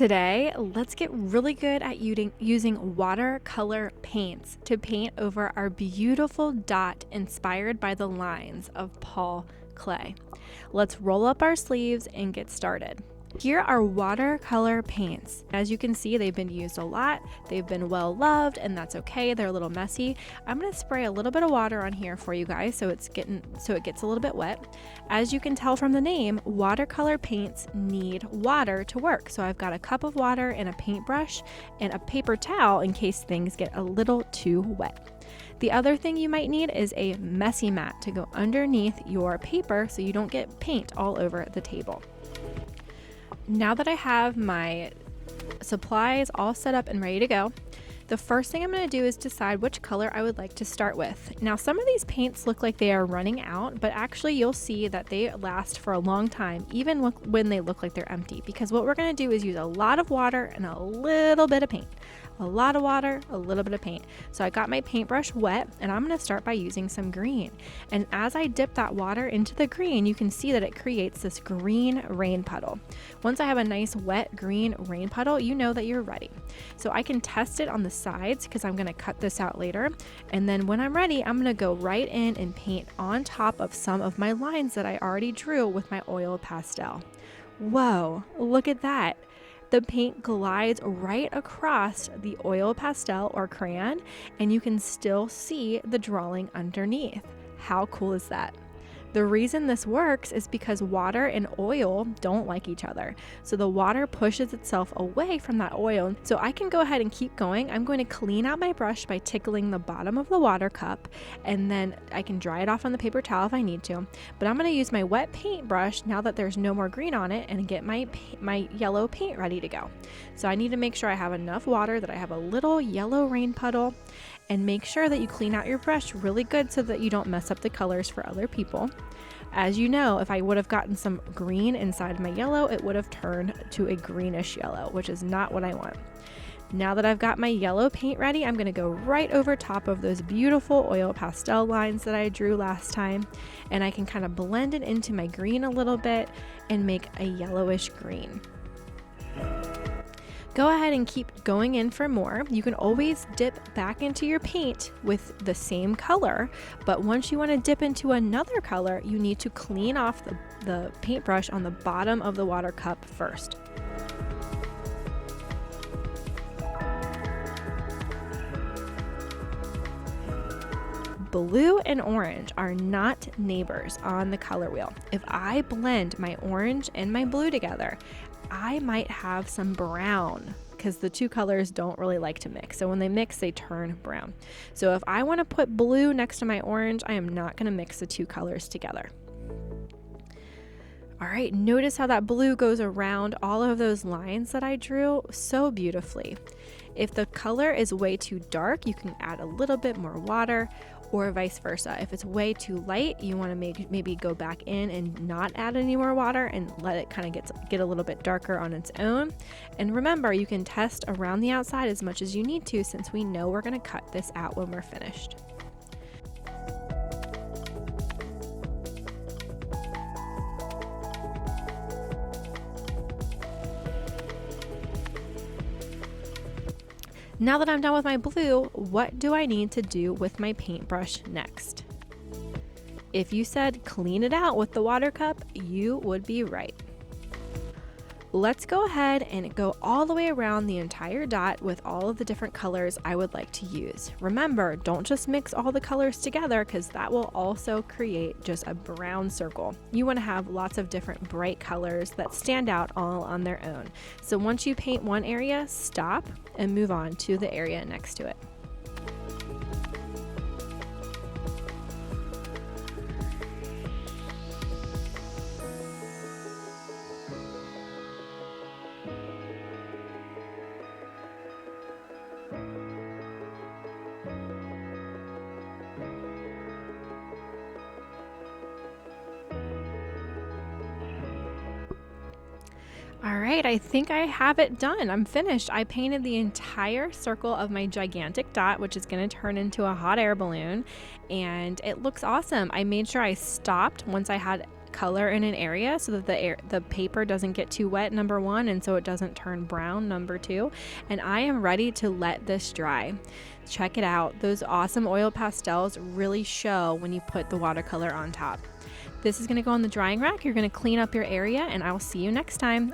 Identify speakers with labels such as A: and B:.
A: Today, let's get really good at using watercolor paints to paint over our beautiful dot inspired by the lines of Paul Klee. Let's roll up our sleeves and get started. Here are watercolor paints. As you can see, they've been used a lot. They've been well loved, and that's okay. They're a little messy. I'm going to spray a little bit of water on here for you guys so it gets a little bit wet. As you can tell from the name, watercolor paints need water to work. So I've got a cup of water and a paintbrush and a paper towel in case things get a little too wet. The other thing you might need is a messy mat to go underneath your paper so you don't get paint all over the table. Now that I have my supplies all set up and ready to go, the first thing I'm going to do is decide which color I would like to start with. Now, some of these paints look like they are running out, but actually you'll see that they last for a long time, even when they look like they're empty, because what we're going to do is use a lot of water and a little bit of paint. A lot of water, a little bit of paint. So I got my paintbrush wet, and I'm going to start by using some green. And as I dip that water into the green, you can see that it creates this green rain puddle. Once I have a nice wet green rain puddle, you know that you're ready. So I can test it on the sides because I'm going to cut this out later. And then when I'm ready, I'm going to go right in and paint on top of some of my lines that I already drew with my oil pastel. Whoa, look at that. The paint glides right across the oil pastel or crayon, and you can still see the drawing underneath. How cool is that? The reason this works is because water and oil don't like each other. So the water pushes itself away from that oil. So I can go ahead and keep going. I'm going to clean out my brush by tickling the bottom of the water cup, and then I can dry it off on the paper towel if I need to. But I'm going to use my wet paintbrush now that there's no more green on it and get my yellow paint ready to go. So I need to make sure I have enough water, that I have a little yellow rain puddle, and make sure that you clean out your brush really good so that you don't mess up the colors for other people. As you know, if I would have gotten some green inside my yellow, it would have turned to a greenish yellow, which is not what I want. Now that I've got my yellow paint ready, I'm going to go right over top of those beautiful oil pastel lines that I drew last time, and I can kind of blend it into my green a little bit and make a yellowish green. Go ahead and keep going in for more. You can always dip back into your paint with the same color, but once you want to dip into another color, you need to clean off the paintbrush on the bottom of the water cup first. Blue and orange are not neighbors on the color wheel. If I blend my orange and my blue together, I might have some brown because the two colors don't really like to mix. So when they mix, they turn brown. So if I want to put blue next to my orange, I am not going to mix the two colors together. All right, notice how that blue goes around all of those lines that I drew so beautifully. If the color is way too dark, you can add a little bit more water, or vice versa. If it's way too light, you want to maybe go back in and not add any more water and let it kind of get a little bit darker on its own. And remember, you can test around the outside as much as you need to, since we know we're going to cut this out when we're finished. Now that I'm done with my blue, what do I need to do with my paintbrush next? If you said clean it out with the water cup, you would be right. Let's go ahead and go all the way around the entire dot with all of the different colors I would like to use. Remember, don't just mix all the colors together because that will also create just a brown circle. You want to have lots of different bright colors that stand out all on their own. So once you paint one area, stop and move on to the area next to it. All right, I think I have it done. I'm finished. I painted the entire circle of my gigantic dot, which is going to turn into a hot air balloon, and it looks awesome. I made sure I stopped once I had color in an area so that the paper doesn't get too wet, number one, and so it doesn't turn brown, number two. And I am ready to let this dry. Check it out. Those awesome oil pastels really show when you put the watercolor on top. This is going to go on the drying rack. You're going to clean up your area, and I will see you next time.